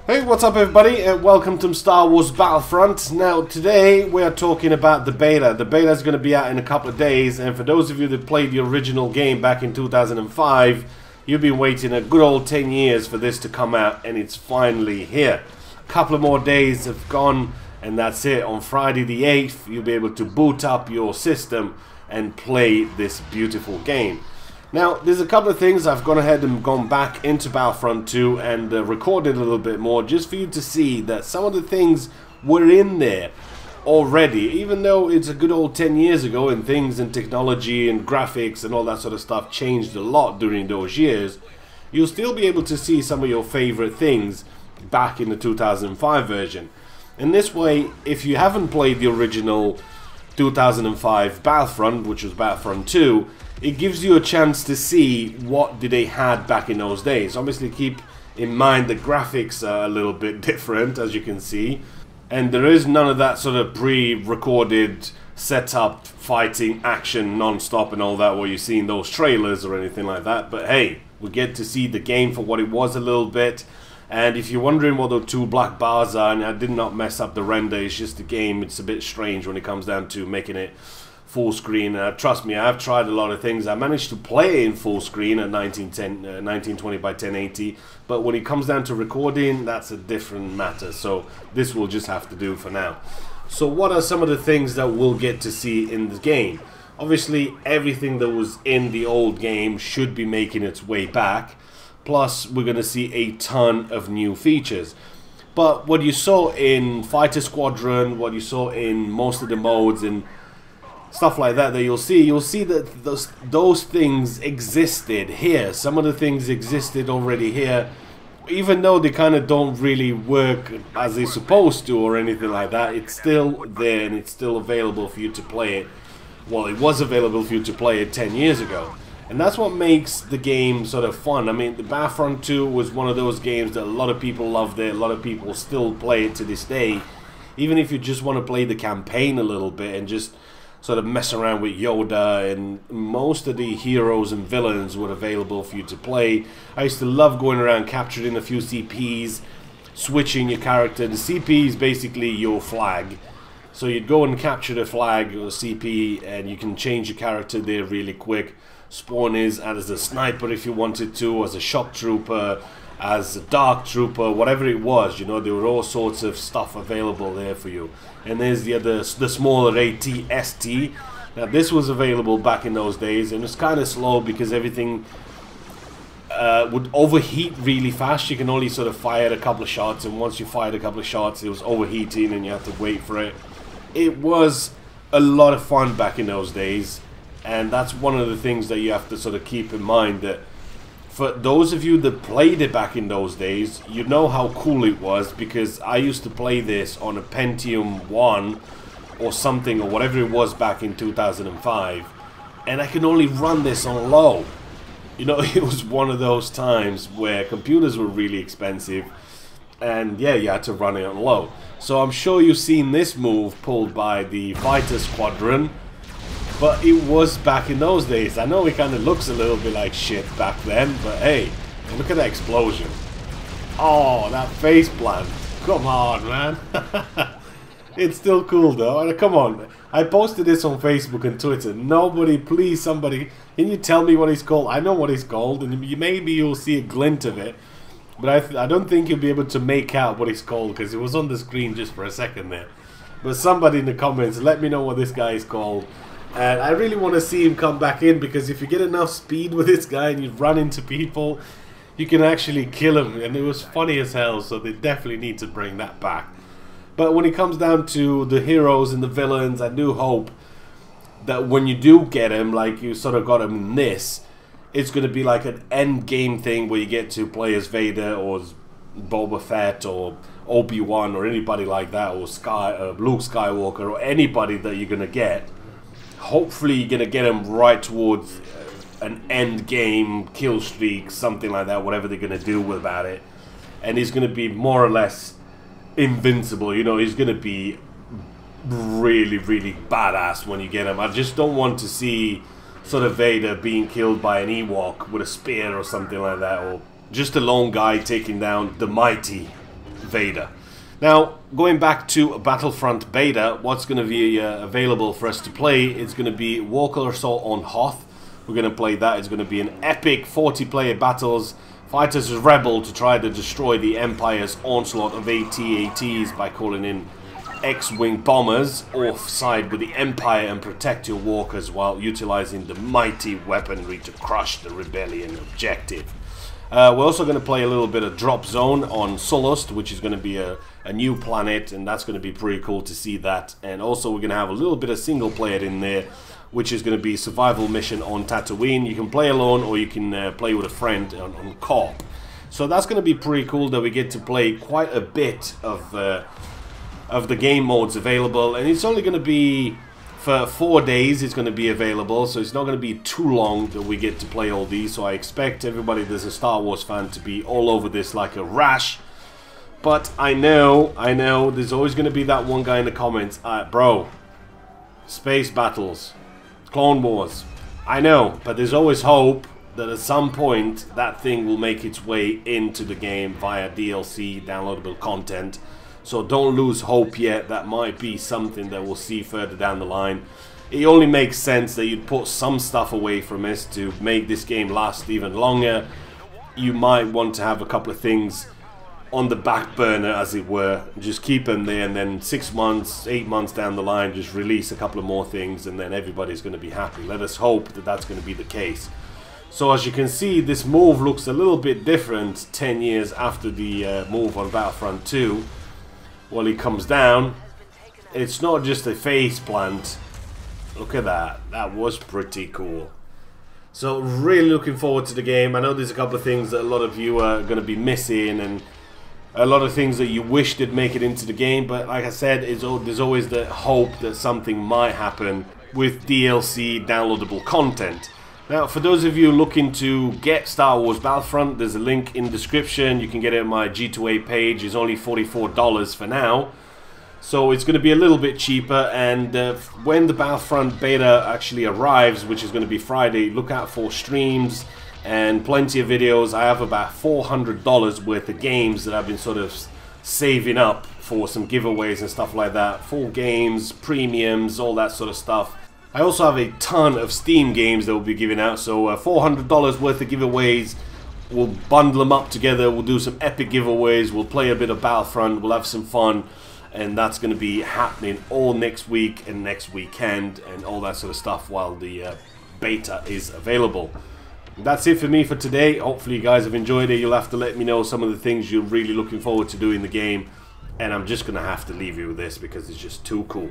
Hey, what's up everybody, and welcome to Star Wars Battlefront. Now, today we are talking about the beta. The beta is going to be out in a couple of days, and for those of you that played the original game back in 2005, you've been waiting a good old 10 years for this to come out, and it's finally here. A couple of more days have gone, and that's it. On Friday the 8th, you'll be able to boot up your system and play this beautiful game. Now, there's a couple of things I've gone ahead and gone back into Battlefront 2 and recorded a little bit more just for you to see that some of the things were in there already. Even though it's a good old 10 years ago and things and technology and graphics and all that sort of stuff changed a lot during those years, you'll still be able to see some of your favorite things back in the 2005 version. In this way, if you haven't played the original 2005 Battlefront, which was Battlefront 2, it gives you a chance to see what did they had back in those days. Obviously, keep in mind the graphics are a little bit different, as you can see, and there is none of that sort of pre-recorded setup fighting action non-stop and all that what you see in those trailers or anything like that. But hey, we get to see the game for what it was a little bit. And if you're wondering what the two black bars are, and I did not mess up the render, it's just the game, it's a bit strange when it comes down to making it full screen. Trust me, I've tried a lot of things. I managed to play in full screen at 1920 by 1080, but when it comes down to recording, that's a different matter. So this will just have to do for now. So what are some of the things that we'll get to see in the game? Obviously, everything that was in the old game should be making its way back. Plus, we're going to see a ton of new features. But what you saw in Fighter Squadron, what you saw in most of the modes and stuff like that you'll see that those things existed here. Some of the things existed already here, even though they kind of don't really work as they're supposed to or anything like that. It's still there and it's still available for you to play it. Well, it was available for you to play it 10 years ago. And that's what makes the game sort of fun. I mean, the Battlefront 2 was one of those games that a lot of people loved it. A lot of people still play it to this day. Even if you just want to play the campaign a little bit and just sort of mess around with Yoda, and most of the heroes and villains were available for you to play. I used to love going around capturing a few CPs, switching your character. The CP is basically your flag. So you'd go and capture the flag or CP and you can change your character there really quick. Spawn is as a sniper if you wanted to, as a shock trooper, as a dark trooper, whatever it was, you know, there were all sorts of stuff available there for you. And there's the smaller AT-ST. Now this was available back in those days, and it's kind of slow because everything would overheat really fast. You can only sort of fire a couple of shots, and once you fired a couple of shots it was overheating and you had to wait for it. It was a lot of fun back in those days, and that's one of the things that you have to sort of keep in mind, that for those of you that played it back in those days, you know how cool it was, because I used to play this on a Pentium 1 or something, or whatever it was back in 2005, and I could only run this on low. You know, it was one of those times where computers were really expensive, and yeah, you had to run it on low. So I'm sure you've seen this move pulled by the Fighter Squadron, but it was back in those days. I know it kind of looks a little bit like shit back then, but hey, look at that explosion. Oh, that face plant. Come on, man. It's still cool though. And come on. I posted this on Facebook and Twitter. Nobody, please, somebody, can you tell me what he's called? I know what he's called, and maybe you'll see a glint of it. But I don't think you'll be able to make out what he's called, because it was on the screen just for a second there. But somebody in the comments, let me know what this guy is called. And I really want to see him come back in, because if you get enough speed with this guy and you run into people, you can actually kill him. And it was funny as hell, so they definitely need to bring that back. But when it comes down to the heroes and the villains, I do hope that when you do get him, like you sort of got him in this, it's going to be like an end game thing where you get to play as Vader or as Boba Fett or Obi-Wan or anybody like that, or Luke Skywalker, or anybody that you're going to get. Hopefully you're going to get him right towards an end game kill streak, something like that, whatever they're going to do about it. And he's going to be more or less invincible. You know, he's going to be really, really badass when you get him. I just don't want to see sort of Vader being killed by an Ewok with a spear or something like that, or just a lone guy taking down the mighty Vader. Now, going back to Battlefront Beta, what's going to be available for us to play is going to be Walker Assault on Hoth. We're going to play that. It's going to be an epic 40-player battles, fighters as Rebel to try to destroy the Empire's onslaught of AT-ATs by calling in X-Wing bombers, or side with the Empire and protect your walkers while utilizing the mighty weaponry to crush the rebellion objective. We're also going to play a little bit of Drop Zone on Sullust, which is going to be a new planet, and that's going to be pretty cool to see that. And also we're going to have a little bit of single player in there, which is going to be survival mission on Tatooine. You can play alone or you can play with a friend on co-op. So that's going to be pretty cool that we get to play quite a bit of the game modes available, and it's only going to be for 4 days. It's going to be available, so it's not going to be too long that we get to play all these. So I expect everybody that's a Star Wars fan to be all over this like a rash. But I know, there's always going to be that one guy in the comments, bro, space battles, Clone Wars. I know, but there's always hope that at some point that thing will make its way into the game via DLC, downloadable content. So don't lose hope yet. That might be something that we'll see further down the line. It only makes sense that you'd put some stuff away from this to make this game last even longer. You might want to have a couple of things on the back burner, as it were. Just keep them there, and then 6 months, 8 months down the line, just release a couple of more things, and then everybody's going to be happy. Let us hope that that's going to be the case. So as you can see, this move looks a little bit different 10 years after the move on Battlefront 2. Well, he comes down. It's not just a face plant. Look at that. That was pretty cool. So really looking forward to the game. I know there's a couple of things that a lot of you are going to be missing, and a lot of things that you wish did make it into the game. But like I said, there's always the hope that something might happen with DLC downloadable content. Now, for those of you looking to get Star Wars Battlefront, there's a link in the description. You can get it on my G2A page. It's only $44 for now. So it's going to be a little bit cheaper. And when the Battlefront beta actually arrives, which is going to be Friday, look out for streams and plenty of videos. I have about $400 worth of games that I've been sort of saving up for some giveaways and stuff like that. Full games, premiums, all that sort of stuff. I also have a ton of Steam games that we'll be giving out, so $400 worth of giveaways. We'll bundle them up together, we'll do some epic giveaways, we'll play a bit of Battlefront, we'll have some fun, and that's going to be happening all next week and next weekend and all that sort of stuff while the beta is available. That's it for me for today. Hopefully you guys have enjoyed it. You'll have to let me know some of the things you're really looking forward to doing in the game, and I'm just going to have to leave you with this because it's just too cool.